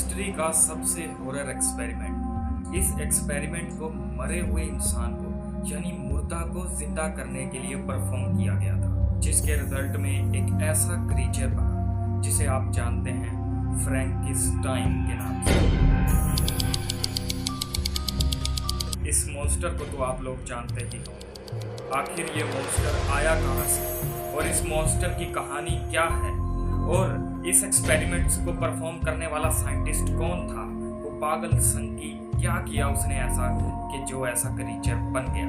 History का सबसे horror experiment. इस एक्सपेरिमेंट को मरे हुए इंसान को यानी मुर्दा को जिंदा करने के लिए परफॉर्म किया गया था, जिसके रिजल्ट में एक ऐसा क्रीचर बना जिसे आप जानते हैं फ्रैंकेनस्टाइन के नाम से। इस मॉन्स्टर को तो आप लोग जानते ही हो। आखिर ये मॉन्स्टर आया कहाँ से और इस मॉन्स्टर की कहानी क्या है और इस एक्सपेरिमेंट्स को परफॉर्म करने वाला साइंटिस्ट कौन था, वो पागल संकी क्या किया उसने ऐसा कि जो ऐसा क्रीचर बन गया।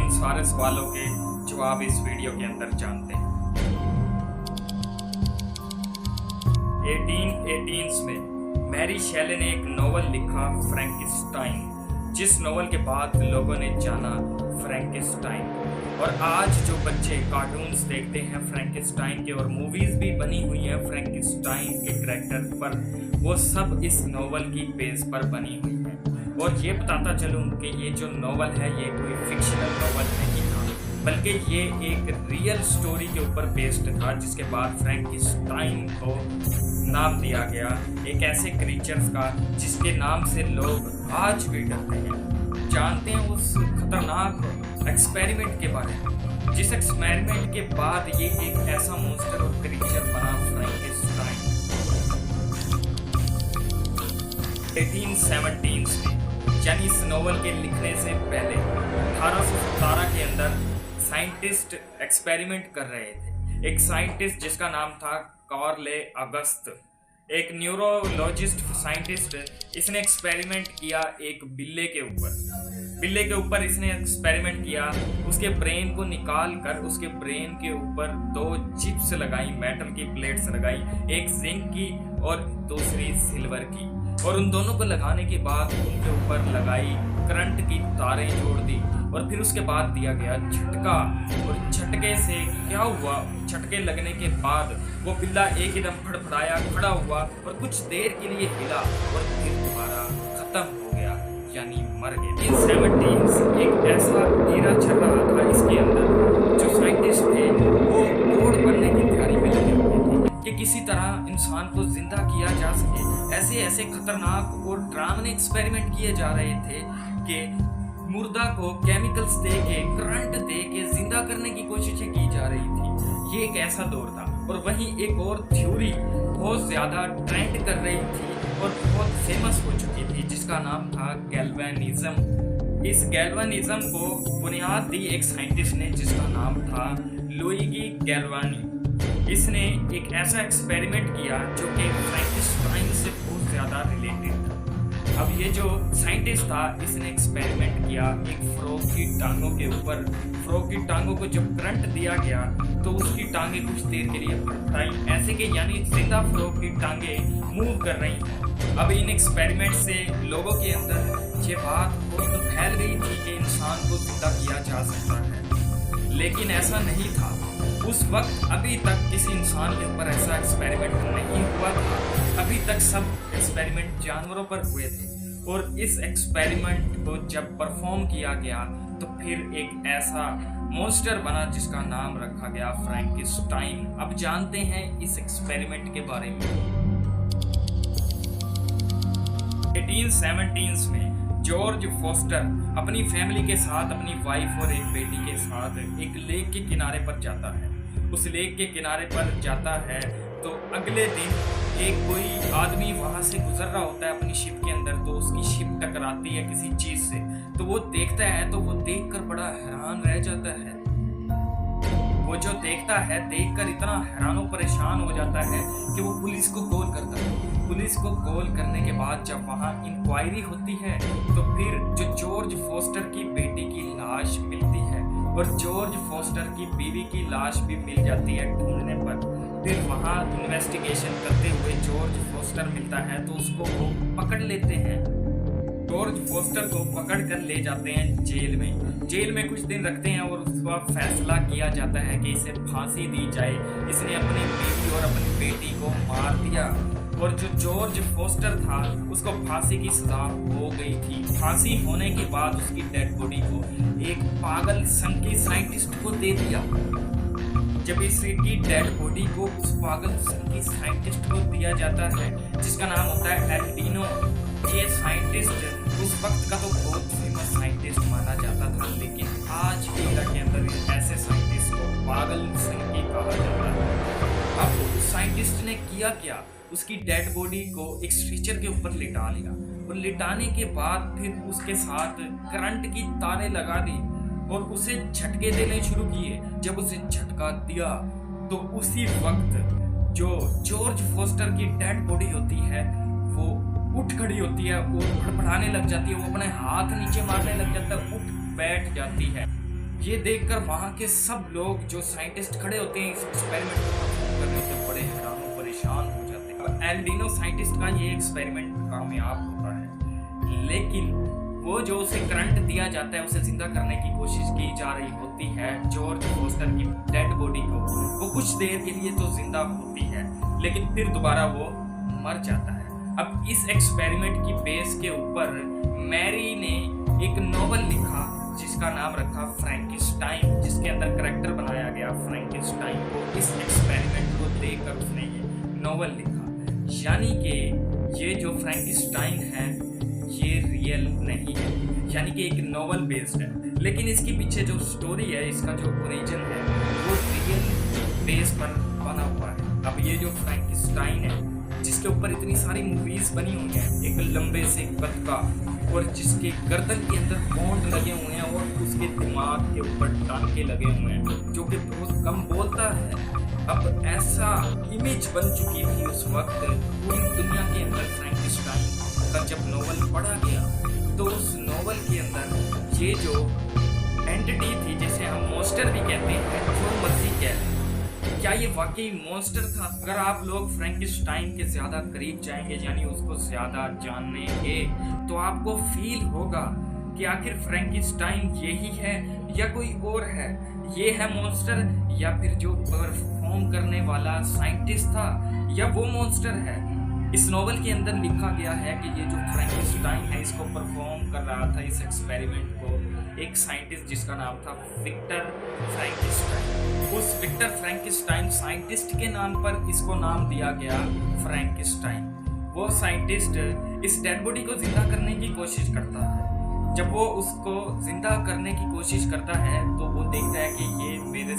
इन सारे सवालों के जवाब इस वीडियो के अंदर जानते हैं। 1818 में मैरी शेले ने एक नॉवल लिखा फ्रैंकेनस्टाइन, जिस नॉवल के बाद लोगों ने जाना फ्रैंकेनस्टाइन। और आज जो बच्चे कार्टून्स देखते हैं फ्रैंकेनस्टाइन के और मूवीज भी बनी हुई हैं फ्रैंकेनस्टाइन के करैक्टर पर, वो सब इस नॉवल की बेस पर बनी हुई है। और ये बताता चलूं कि ये जो नॉवल है ये कोई फिक्शनल नॉवल नहीं था, बल्कि ये एक रियल स्टोरी के ऊपर बेस्ड था, जिसके बाद फ्रैंकेनस्टाइन को नाम दिया गया एक ऐसे क्रीचर्स का जिसके नाम से लोग आज भी डरते हैं। जानते हैं उस खतरनाक एक्सपेरिमेंट के बारे में, जिस एक्सपेरिमेंट के बाद ये एक ऐसा मॉन्स्टर और क्रीचर बना फ्रैंकेनस्टाइन। 1817 में यानी इस नॉवल के लिखने से पहले 1817 के अंदर साइंटिस्ट एक्सपेरिमेंट कर रहे थे। एक साइंटिस्ट जिसका नाम था कार्ले अगस्त, एक न्यूरोलॉजिस्ट साइंटिस्ट, इसने एक्सपेरिमेंट किया एक बिल्ले के ऊपर इसने एक्सपेरिमेंट किया। उसके ब्रेन को निकाल कर उसके ब्रेन के ऊपर 2 चिप्स लगाई, मेटल की प्लेट्स लगाई, एक जिंक की और दूसरी सिल्वर की, और उन दोनों को लगाने के बाद उनके ऊपर लगाई करंट की तारें जोड़ दी और फिर उसके बाद दिया गया झटका। और झटके से क्या हुआ, झटके लगने के बाद वो बिल्ला एकदम फड़फड़ाया, खड़ा हुआ और कुछ देर के लिए हिला और फिर दोबारा खत्म हो गया, यानी मर गया। 1817 एक ऐसा एरा चल रहा था इसके अंदर, जो साइंटिस्ट थे वो कोड बनने की तैयारी में लगे हुए थे कि किसी तरह इंसान को जिंदा किया जा सके। ऐसे ऐसे खतरनाक और डरावने एक्सपेरिमेंट किए जा रहे थे कि मुर्दा को केमिकल्स दे के, करंट दे के जिंदा करने की कोशिशें की जा रही थी। ये एक ऐसा दौर था। और वहीं एक और थ्योरी बहुत ज्यादा ट्रेंड कर रही थी और बहुत फेमस हो चुकी थी, जिसका नाम था गैल्वेनिज्म। इस गैल्वेनिज्म को बुनियाद दी एक साइंटिस्ट ने जिसका नाम था लुइगी गैल्वानी। इसने एक ऐसा एक्सपेरिमेंट किया जो कि फ्रैंकेनस्टाइन से बहुत ज्यादा रिलेटेड था। अब ये जो साइंटिस्ट था इसने एक्सपेरिमेंट किया एक फ्रॉग की टांगों के ऊपर। फ्रॉग की टांगों को जब करंट दिया गया तो उसकी टांगे कुछ देर के लिए फड़फड़ाई, ऐसे कि यानी जिंदा फ्रॉग की टांगे मूव कर रही हैं। अब इन एक्सपेरिमेंट से लोगों के अंदर ये बात बहुत फैल गई थी कि इंसान को जिंदा किया जा सकता है, लेकिन ऐसा नहीं था। उस वक्त अभी तक किसी इंसान के ऊपर ऐसा एक्सपेरिमेंट नहीं हुआ था। अभी तक सब एक्सपेरिमेंट जानवरों पर हुए थे। और इस एक्सपेरिमेंट को जब परफॉर्म किया गया तो फिर एक ऐसा मॉन्स्टर बना जिसका नाम रखा गया फ्रैंकेनस्टाइन। अब जानते हैं इस एक्सपेरिमेंट के बारे में। 1817 में जॉर्ज फॉस्टर अपनी फैमिली के साथ, अपनी वाइफ और एक बेटी के साथ एक लेक के किनारे पर जाता है। उस लेक के किनारे पर जाता है तो अगले दिन एक कोई आदमी वहां से गुजर रहा होता है अपनी शिप के अंदर, तो उसकी शिप टकराती है किसी चीज से, तो वो देखता है तो वो देखकर बड़ा हैरान रह जाता है। वो जो देखता है देखकर इतना हैरान और परेशान हो जाता है कि वो पुलिस को कॉल करता है। पुलिस को कॉल करने के बाद जब वहाँ इंक्वायरी होती है तो फिर जो जॉर्ज फॉस्टर की बेटी की लाश मिलती है और जॉर्ज फॉस्टर की बीवी की लाश भी मिल जाती है ढूंढने पर। फिर वहाँ इन्वेस्टिगेशन करते हुए जॉर्ज फॉस्टर मिलता है तो उसको वो पकड़ लेते हैं। जॉर्ज फॉस्टर को पकड़ कर ले जाते हैं जेल में। जेल में कुछ दिन रखते हैं और उसका फैसला किया जाता है कि इसे फांसी दी जाए। इसने अपनी बीवी और अपनी बेटी को मार दिया और जो जॉर्ज फॉस्टर था उसको फांसी की सजा हो गई थी। फांसी होने के बाद उसकी डेड बॉडी को एक पागल संकी साइंटिस्ट को दे दिया। जब इसकी डेड बॉडी को उस पागल की साइंटिस्ट को दिया जाता है जिसका नाम होता है एल्डिनो। ये साइंटिस्ट उस वक्त का तो बहुत फेमस साइंटिस्ट माना जाता था, लेकिन आज की एरा के अंदर ऐसे साइंटिस्ट को पागल संगी कहा जाता है। अब उस साइंटिस्ट ने किया क्या, उसकी डेड बॉडी को एक स्ट्रेचर के ऊपर लिटा लिया और लिटाने के बाद फिर उसके साथ करंट की तारें लगा दी और उसे झटके देने शुरू किए। जब उसे झटका दिया तो उसी वक्त जो जॉर्ज फॉस्टर की डेड बॉडी होती है वो उठ खड़ी होती है, वो फड़फड़ाने लग जाती है, वो अपने हाथ नीचे मारने लग जाता है, उठ बैठ जाती है। ये देखकर वहाँ के सब लोग जो साइंटिस्ट खड़े होते हैं इस एक्सपेरिमेंट को परफॉर्म करने से बड़े हैरान और परेशान हो जाते हैं। एल्डिनो साइंटिस्ट का ये एक्सपेरिमेंट कामयाब होता है, लेकिन वो जो उसे करंट दिया जाता है, उसे जिंदा करने की कोशिश की जा रही होती है जॉर्ज फॉस्टर की डेड बॉडी को, वो कुछ देर के लिए तो जिंदा होती है लेकिन फिर दोबारा वो मर जाता है। अब इस एक्सपेरिमेंट की बेस के ऊपर मैरी ने एक नॉवल लिखा जिसका नाम रखा फ्रैंकेनस्टाइन, जिसके अंदर करैक्टर बनाया गया फ्रैंकेनस्टाइन को। इस एक्सपेरिमेंट को देखकर उसने ये नॉवल लिखा, यानी कि ये जो फ्रैंकेनस्टाइन है ये रियल नहीं है, यानी कि एक नॉवल बेस्ड है, लेकिन इसके पीछे जो स्टोरी है, इसका जो ओरिजिन है वो रियल बेस पर बना हुआ है। अब ये जो फ्रैंकेनस्टाइन है जिसके ऊपर इतनी सारी मूवीज बनी हुई हैं, एक लंबे से कद का और जिसके गर्दन के अंदर बॉन्ड लगे हुए हैं और उसके दिमाग के ऊपर टांके लगे हुए हैं, जो कि बहुत कम बोलता है। अब ऐसा इमेज बन चुकी थी उस वक्त पूरी दुनिया के अंदर फ्रैंकेनस्टाइन का। जब नॉवल पढ़ा गया तो उस नॉवल के अंदर ये जो एंटिटी थी, जिसे हम मॉन्स्टर भी कहते हैं, जो मर्जी कह लें, क्या ये वाकई मॉन्स्टर था? अगर आप लोग फ्रैंकेनस्टाइन के ज्यादा करीब जाएंगे, यानी उसको ज्यादा जानेंगे, तो आपको फील होगा कि आखिर फ्रैंकेनस्टाइन यही है या कोई और है। ये है मॉन्स्टर या फिर जो परफॉर्म करने वाला साइंटिस्ट था, या वो मॉन्स्टर है। इस नॉवल के अंदर लिखा गया है कि ये जो फ्रैंकेनस्टाइन है इसको परफॉर्म कर रहा था, इस एक्सपेरिमेंट को, एक साइंटिस्ट जिसका नाम था विक्टर फ्रैंकेनस्टाइन। उस विक्टर फ्रैंकेनस्टाइन साइंटिस्ट के नाम पर इसको नाम दिया गया फ्रैंकेनस्टाइन। वो साइंटिस्ट इस डेड बॉडी को जिंदा करने की कोशिश करता है। जब वो उसको जिंदा करने की कोशिश करता है तो वो देखता है कि ये मेरे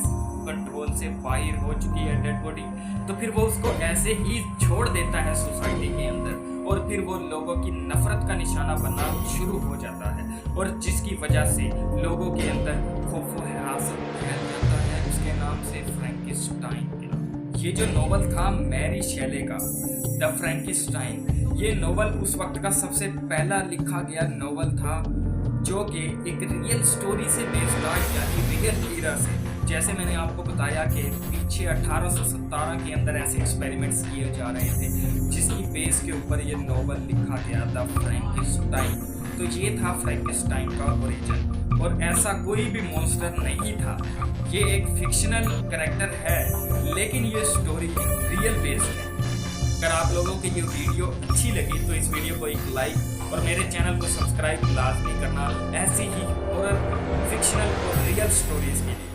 कंट्रोल से बाहर हो चुकी है डेड बॉडी, तो फिर वो उसको ऐसे ही छोड़ देता है सोसाइटी के अंदर, और फिर वो लोगों की नफरत का निशाना बनना शुरू हो जाता है, और जिसकी वजह से लोगों के अंदर खौफ व हिरासत फैल जाता है उसके नाम से, फ्रैंकेनस्टाइन के नाम। ये जो नॉवल था मैरी शेले का, द फ्रैंकेनस्टाइन, ये नॉवल उस वक्त का सबसे पहला लिखा गया नॉवल था जो कि एक रियल स्टोरी से बेस्ड था, यानी रियल ईरा से। जैसे मैंने आपको बताया कि पीछे 1817 के अंदर ऐसे एक्सपेरिमेंट्स किए जा रहे थे जिसकी बेस के ऊपर ये नॉवल लिखा गया था फ्रैंकेनस्टाइन। तो ये था फ्रैंकेनस्टाइन का ओरिजिन, और ऐसा कोई भी मॉन्स्टर नहीं था। ये एक फिक्शनल कैरेक्टर है, लेकिन ये स्टोरी रियल बेस्ड है। अगर आप लोगों की ये वीडियो अच्छी लगी तो इस वीडियो को एक लाइक और मेरे चैनल को सब्सक्राइब लाजमी करना, ऐसी ही हॉरर, फिक्शनल और रियल स्टोरीज के लिए।